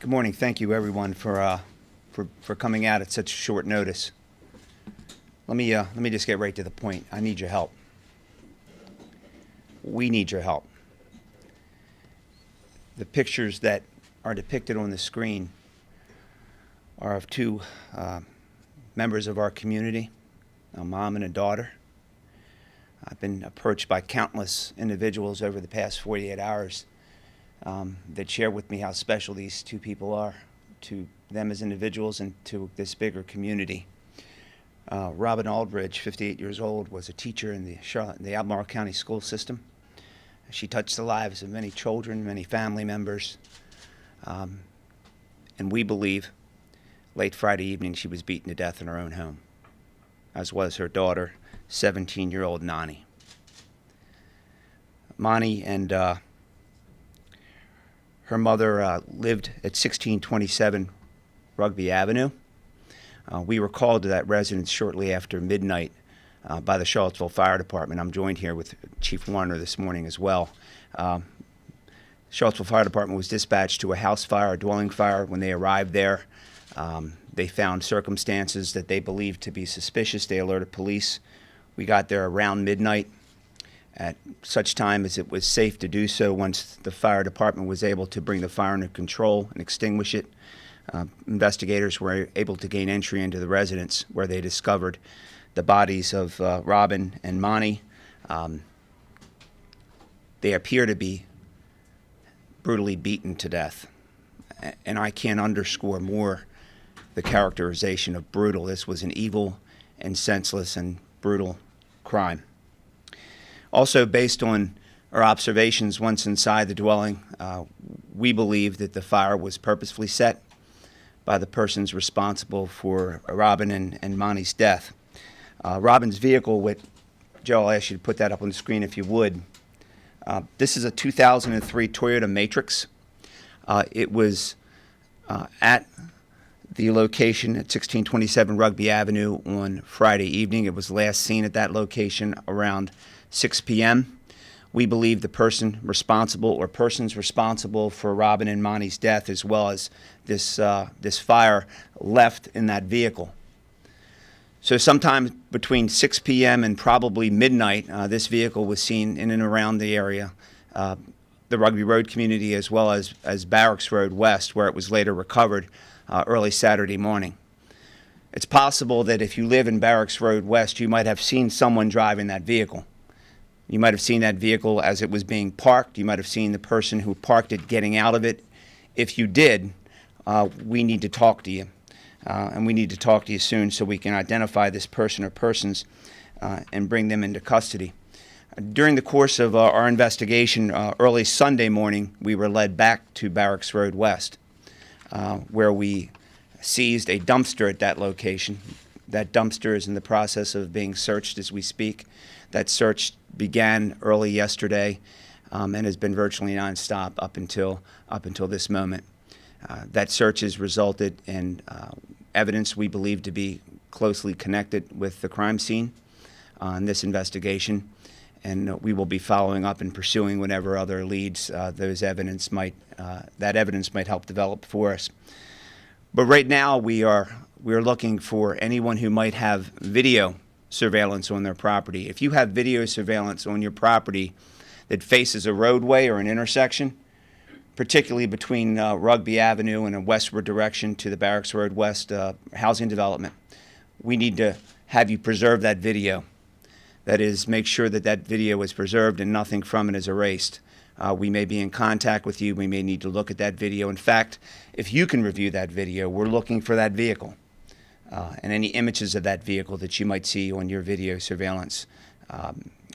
Good morning. Thank you, everyone, for coming out at such short notice. Let me just get right to the point. I need your help. We need your help. The pictures that are depicted on the screen are of two members of our community, a mom and a daughter. I've been approached by countless individuals over the past 48 hours that share with me how special these two people are to them as individuals and to this bigger community. Robin Aldridge, 58 years old, was a teacher in the Albemarle County school system. She touched the lives of many children, many family members, and we believe late Friday evening she was beaten to death in her own home, as was her daughter, 17-year-old Mani. Mani and her mother lived at 1627 Rugby Avenue. We were called to that residence shortly after midnight by the Charlottesville Fire Department. I'm joined here with Chief Warner this morning as well. Charlottesville Fire Department was dispatched to a house fire, a dwelling fire. When they arrived there, they found circumstances that they believed to be suspicious. They alerted police. We got there around midnight, at such time as it was safe to do so. Once the fire department was able to bring the fire under control and extinguish it, investigators were able to gain entry into the residence, where they discovered the bodies of Robin and Mani. They appear to be brutally beaten to death. And I can't underscore more the characterization of brutal. This was an evil and senseless and brutal crime. Also, based on our observations once inside the dwelling, we believe that the fire was purposefully set by the persons responsible for Robin and Mani's death. Robin's vehicle, Joe, I'll ask you to put that up on the screen if you would. This is a 2003 Toyota Matrix. It was at the location at 1627 Rugby Avenue on Friday evening. It was last seen at that location around 6 p.m. We believe the person responsible or persons responsible for Robin and Mani's death, as well as this fire, left in that vehicle. So sometime between 6 p.m. and probably midnight, this vehicle was seen in and around the area, the Rugby Road community, as well as Barracks Road West, where it was later recovered early Saturday morning. It's possible that if you live in Barracks Road West, you might have seen someone driving that vehicle. You might have seen that vehicle as it was being parked. You might have seen the person who parked it getting out of it. If you did, we need to talk to you. And we need to talk to you soon so we can identify this person or persons and bring them into custody. During the course of our investigation, early Sunday morning, we were led back to Barracks Road West, where we seized a dumpster at that location. That dumpster is in the process of being searched as we speak. That search began early yesterday and has been virtually nonstop up until this moment. That search has resulted in evidence we believe to be closely connected with the crime scene in this investigation, and we will be following up and pursuing whatever other leads that evidence might help develop for us. But right now we are looking for anyone who might have video surveillance on their property. If you have video surveillance on your property that faces a roadway or an intersection, particularly between Rugby Avenue and a westward direction to the Barracks Road West housing development, we need to have you preserve that video. That is, make sure that video is preserved and nothing from it is erased. We may be in contact with you. We may need to look at that video. In fact, if you can review that video, we're looking for that vehicle and any images of that vehicle that you might see on your video surveillance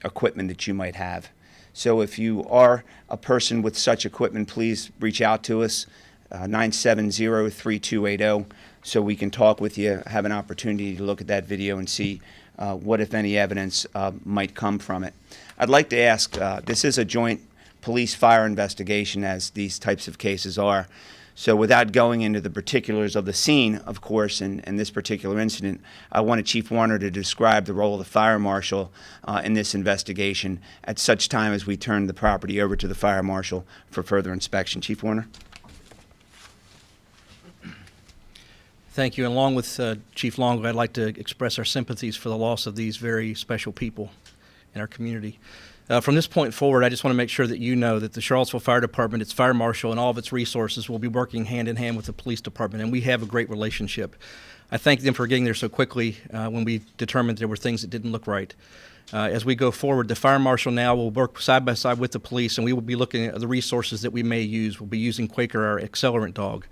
equipment that you might have. So if you are a person with such equipment, please reach out to us, 970-3280, so we can talk with you, have an opportunity to look at that video and see what, if any, evidence might come from it. I'd like to ask, this is a joint police-fire investigation, as these types of cases are. So without going into the particulars of the scene, of course, in this particular incident, I wanted Chief Warner to describe the role of the fire marshal in this investigation at such time as we turn the property over to the fire marshal for further inspection. Chief Warner? Thank you, Chief. Good morning, everyone. As you heard, this is a joint police-fire investigation. The investigator, Chief Warner, will be Thank you. And along with Chief Longo, I'd like to express our sympathies for the loss of these very special people in our community. From this point forward, I just want to make sure that you know that the Charlottesville Fire Department, its fire marshal, and all of its resources will be working hand in hand with the police department, and we have a great relationship. I thank them for getting there so quickly when we determined there were things that didn't look right. As we go forward, the fire marshal now will work side by side with the police, and we will be looking at the resources that we may use. We'll be using Quaker, our accelerant dog.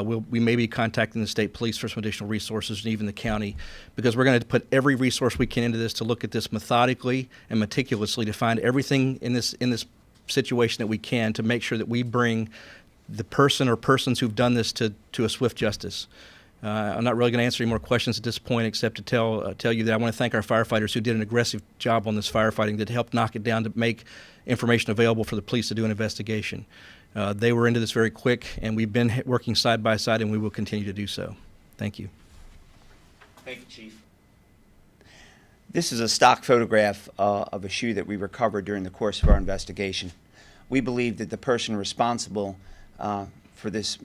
We may be contacting the state police for some additional resources, and even the county, because we're going to put every resource we can into this to look at this methodically and meticulously to find everything in this situation that we can to make sure that we bring the person or persons who've done this to a swift justice. I'm not really going to answer any more questions at this point, except to tell you that I want to thank our firefighters who did an aggressive job on this firefighting that helped knock it down to make information available for the police to do an investigation. They were into this very quick, and we've been working side by side, and we will continue to do so. Thank you. Thank you, Chief. This is a stock photograph of a shoe that we recovered during the course of our investigation. We believe that the person responsible for these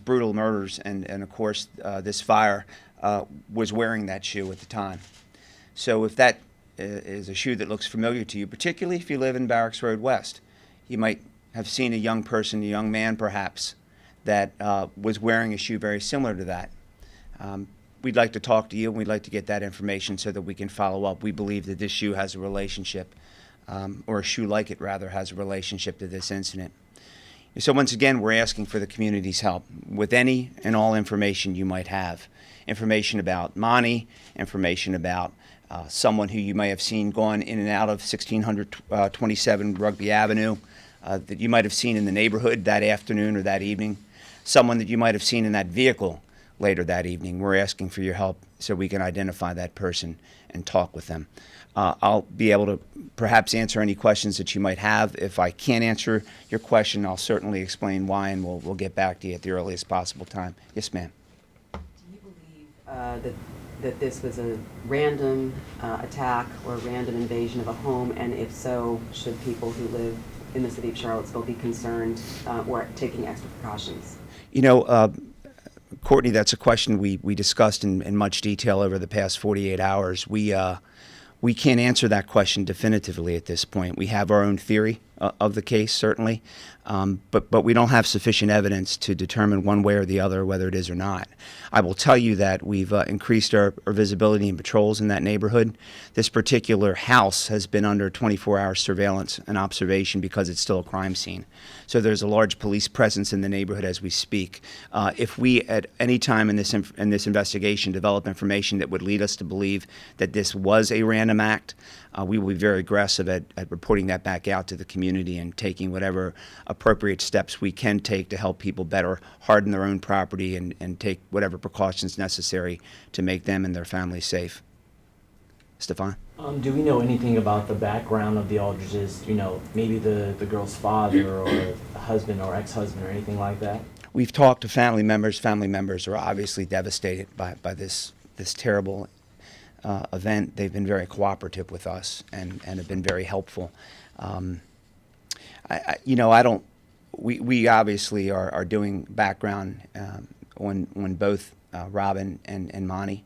brutal murders and of course this fire was wearing that shoe at the time. So if that is a shoe that looks familiar to you, particularly if you live in Barracks Road West, you might have seen a young person, a young man perhaps, that was wearing a shoe very similar to that. We'd like to talk to you, and we'd like to get that information so that we can follow up. We believe that this shoe has a relationship, or a shoe like it rather, has a relationship to this incident. So once again, we're asking for the community's help with any and all information you might have. Information about Mani, information about someone who you may have seen gone in and out of 1627 Rugby Avenue, that you might have seen in the neighborhood that afternoon or that evening, someone that you might have seen in that vehicle later that evening. We're asking for your help so we can identify that person and talk with them. I'll be able to perhaps answer any questions that you might have. If I can't answer your question, I'll certainly explain why, and we'll get back to you at the earliest possible time. Yes, ma'am. Do you believe that this was a random attack or a random invasion of a home, and if so, should people who live in the city of Charlottesville be concerned or taking extra precautions? You know, Courtney, that's a question we discussed in much detail over the past 48 hours. We can't answer that question definitively at this point. We have our own theory of the case, certainly, but we don't have sufficient evidence to determine one way or the other whether it is or not. I will tell you that we've increased our visibility and patrols in that neighborhood. This particular house has been under 24-hour surveillance and observation because it's still a crime scene. So there's a large police presence in the neighborhood as we speak. If we at any time in this investigation develop information that would lead us to believe that this was a random act, we will be very aggressive at reporting that back out to the community and taking whatever appropriate steps we can take to help people better harden their own property and take whatever precautions necessary to make them and their families safe. Stefan? Do we know anything about the background of the Aldridges? You know, maybe the girl's father or husband or ex-husband or anything like that? We've talked to family members. Family members are obviously devastated by this terrible event. They've been very cooperative with us and have been very helpful. We obviously are doing background on both Robin and Mani.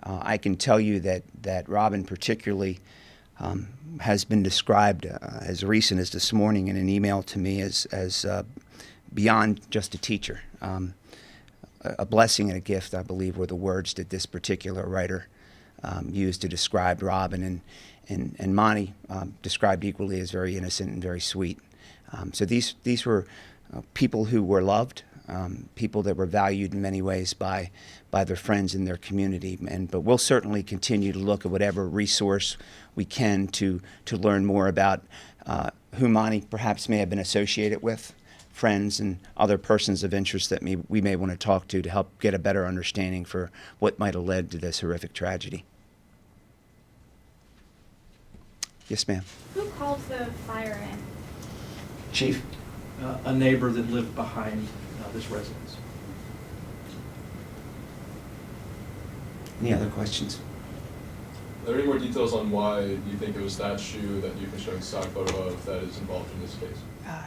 I can tell you that Robin particularly has been described as recent as this morning in an email to me as beyond just a teacher. A blessing and a gift, I believe, were the words that this particular writer used to describe Robin, and Mani described equally as very innocent and very sweet. So these were people who were loved, people that were valued in many ways by their friends in their community. But we'll certainly continue to look at whatever resource we can to learn more about who Mani perhaps may have been associated with, friends and other persons of interest that we may want to talk to help get a better understanding for what might have led to this horrific tragedy. Yes, ma'am. Who called the fire in? Chief? A neighbor that lived behind this residence. Any other questions? Are there any more details on why you think it was that shoe that you can show a stock photo of that is involved in this case?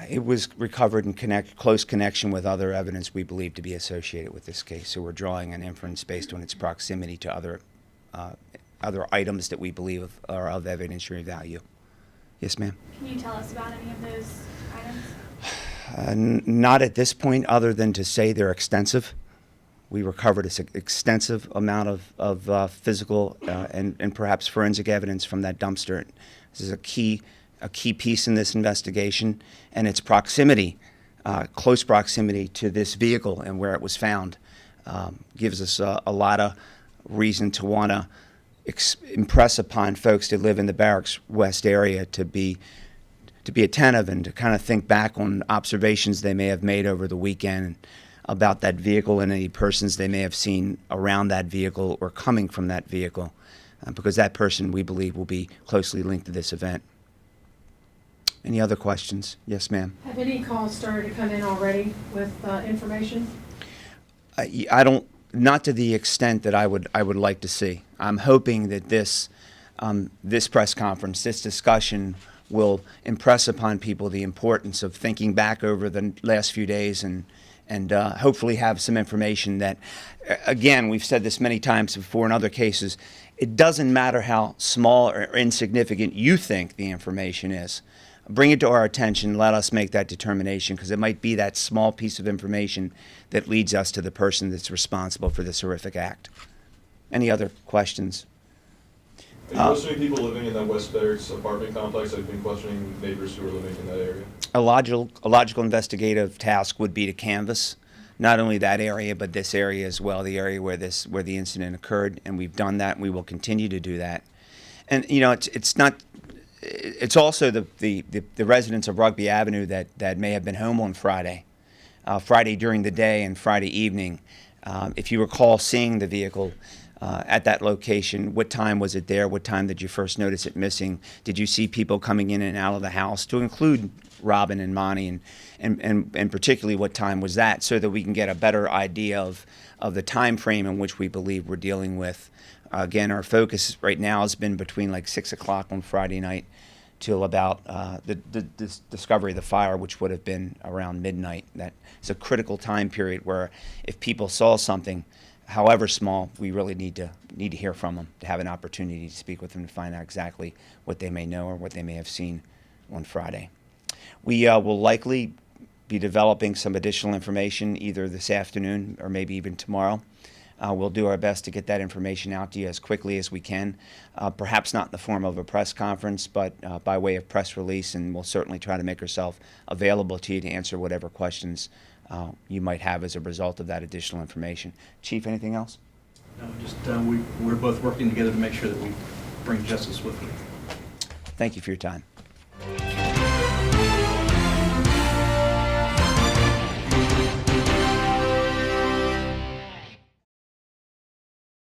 It was recovered in close connection with other evidence we believe to be associated with this case. So we're drawing an inference based on its proximity to other items that we believe are of evidentiary value. Yes, ma'am? Can you tell us about any of those items? Not at this point, other than to say they're extensive. We recovered an extensive amount of physical and perhaps forensic evidence from that dumpster. This is a key piece in this investigation, and its proximity, close proximity to this vehicle and where it was found, gives us a lot of reason to want to impress upon folks that live in the Barracks West area to be attentive and to kind of think back on observations they may have made over the weekend about that vehicle and any persons they may have seen around that vehicle or coming from that vehicle, because that person, we believe, will be closely linked to this event. Any other questions? Yes, ma'am. Have any calls started to come in already with information? I don't, not to the extent that I would like to see. I'm hoping that this press conference, this discussion, will impress upon people the importance of thinking back over the last few days and hopefully have some information that, again, we've said this many times before in other cases, it doesn't matter how small or insignificant you think the information is. Bring it to our attention, let us make that determination, because it might be that small piece of information that leads us to the person that's responsible for this horrific act. Any other questions? Are you questioning people living in that West Barracks apartment complex? Have you been questioning neighbors who are living in that area? A logical investigative task would be to canvass not only that area, but this area as well, the area where the incident occurred, and we've done that, and we will continue to do that. And you know, it's also the residents of Rugby Avenue that may have been home on Friday during the day and Friday evening. If you recall seeing the vehicle at that location, what time was it there? What time did you first notice it missing? Did you see people coming in and out of the house, to include Robin and Mani, and particularly what time was that, so that we can get a better idea of the time frame in which we believe we're dealing with. Again, our focus right now has been between like 6 o'clock on Friday night till about the discovery of the fire, which would have been around midnight. That's a critical time period where if people saw something, however small, we really need to hear from them, to have an opportunity to speak with them, to find out exactly what they may know or what they may have seen on Friday. We will likely be developing some additional information either this afternoon or maybe even tomorrow. We'll do our best to get that information out to you as quickly as we can, perhaps not in the form of a press conference, but by way of press release, and we'll certainly try to make ourselves available to you to answer whatever questions you might have as a result of that additional information. Chief, anything else? No, just we're both working together to make sure that we bring justice swiftly. Thank you for your time.